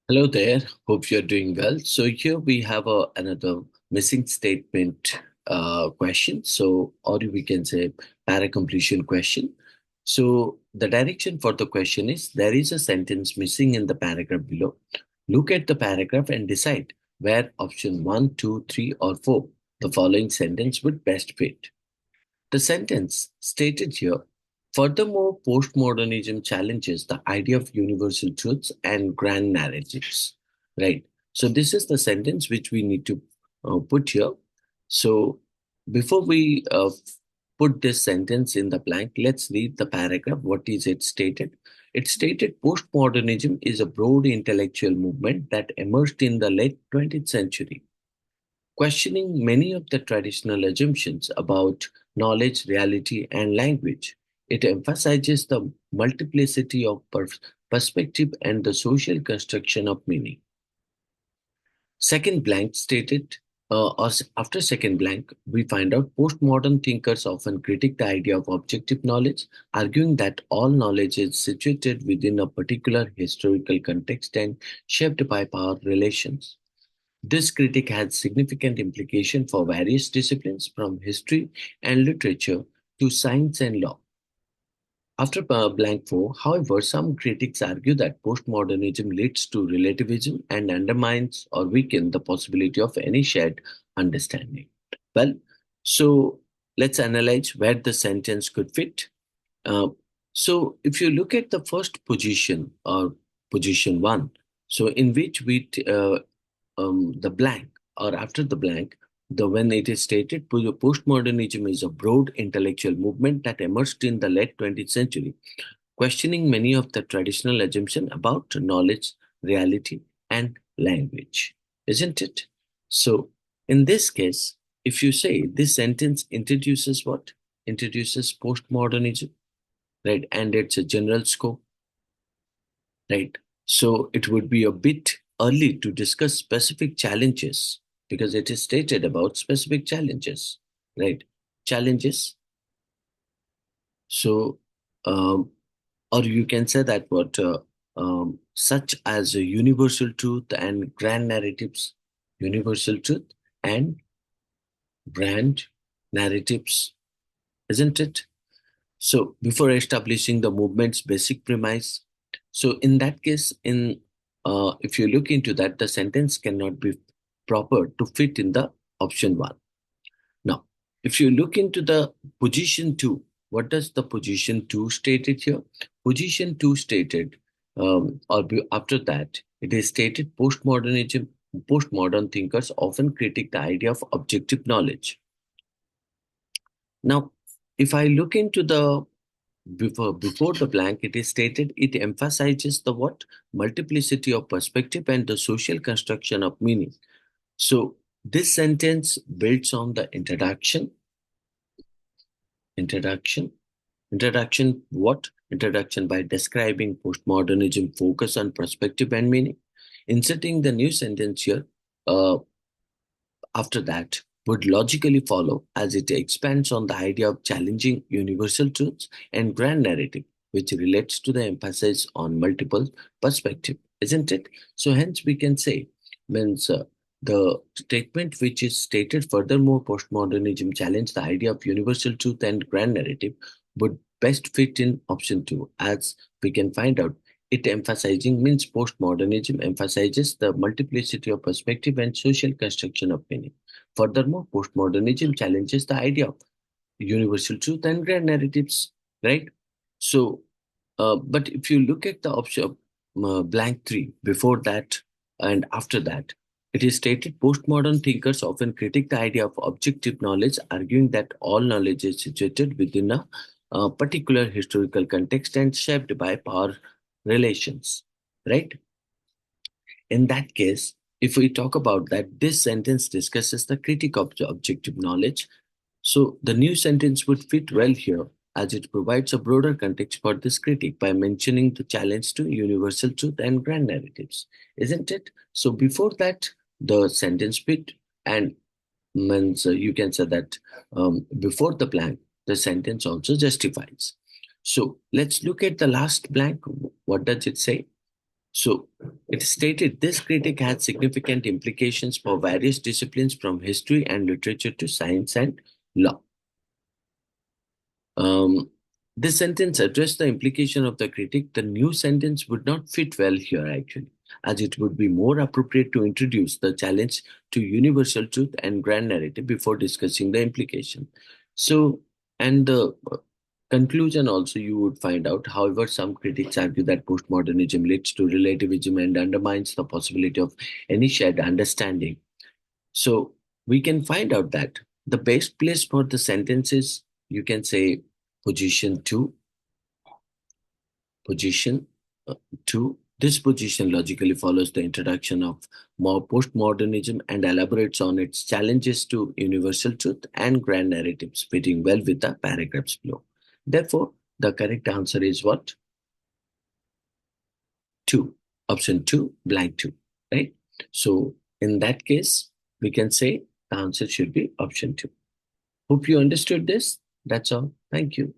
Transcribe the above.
Hello there. Hope you're doing well. So here we have another missing statement question. Or we can say para completion question. So the direction for the question is there is a sentence missing in the paragraph below. Look at the paragraph and decide where option one, two, three, or 4 the following sentence would best fit. The sentence stated here, furthermore, postmodernism challenges the idea of universal truths and grand narratives. Right. So, this is the sentence which we need to put here. So, before we put this sentence in the blank, let's read the paragraph. What is it stated? It stated postmodernism is a broad intellectual movement that emerged in the late 20th century questioning many of the traditional assumptions about knowledge, reality, and language. It emphasizes the multiplicity of perspective and the social construction of meaning. Second blank stated, after second blank, we find out postmodern thinkers often critique the idea of objective knowledge, arguing that all knowledge is situated within a particular historical context and shaped by power relations. This critique has significant implications for various disciplines from history and literature to science and law. After blank 4, however, some critics argue that postmodernism leads to relativism and undermines or weakens the possibility of any shared understanding. Well, so let's analyze where the sentence could fit. Uh, so if you look at the first position or position 1, so in which the blank or after the blank, the when it is stated, postmodernism is a broad intellectual movement that emerged in the late 20th century, questioning many of the traditional assumptions about knowledge, reality, and language, isn't it? So, in this case, if you say this sentence introduces what? Introduces postmodernism, right? And it's a general scope, right? So it would be a bit early to discuss specific challenges because it is stated about specific challenges, right? Challenges. So, um, or you can say that such as a universal truth and grand narratives, universal truth and grand narratives, isn't it? So before establishing the movement's basic premise, so in that case, in if you look into that, the sentence cannot be proper to fit in the option one. Now, if you look into the position two, what does the position two stated here? Position two stated, after that, it is stated postmodern thinkers often critique the idea of objective knowledge. Now, if I look into the before the blank, it is stated it emphasizes the what? Multiplicity of perspective and the social construction of meaning. So this sentence builds on the introduction. Introduction. Introduction what? Introduction by describing postmodernism focus on perspective and meaning. Inserting the new sentence here uh, after that would logically follow as it expands on the idea of challenging universal truths and grand narrative, which relates to the emphasis on multiple perspective, isn't it? So hence we can say, means the statement which is stated furthermore, postmodernism challenge the idea of universal truth and grand narrative would best fit in option two, as we can find out. It emphasizing means postmodernism emphasizes the multiplicity of perspective and social construction of meaning. Furthermore, postmodernism challenges the idea of universal truth and grand narratives, right? So, but if you look at the option blank three before that and after that, it is stated postmodern thinkers often critique the idea of objective knowledge, arguing that all knowledge is situated within a particular historical context and shaped by power relations, right? In that case, if we talk about that, this sentence discusses the critique of the objective knowledge. So the new sentence would fit well here as it provides a broader context for this critique by mentioning the challenge to universal truth and grand narratives, isn't it? So before that, the sentence fit and means you can say that before the blank, the sentence also justifies. So let's look at the last blank. What does it say? So it stated this critique had significant implications for various disciplines from history and literature to science and law. Um, this sentence addressed the implication of the critique. The new sentence would not fit well here, actually, as it would be more appropriate to introduce the challenge to universal truth and grand narrative before discussing the implication. So, and the conclusion also you would find out, however, some critics argue that postmodernism leads to relativism and undermines the possibility of any shared understanding. So we can find out that the best place for the sentence is, you can say, position two, position two. This position logically follows the introduction of more postmodernism and elaborates on its challenges to universal truth and grand narratives, fitting well with the paragraphs below. Therefore, the correct answer is what? Two. Option two, blank two, right? So in that case, we can say the answer should be option two. Hope you understood this. That's all. Thank you.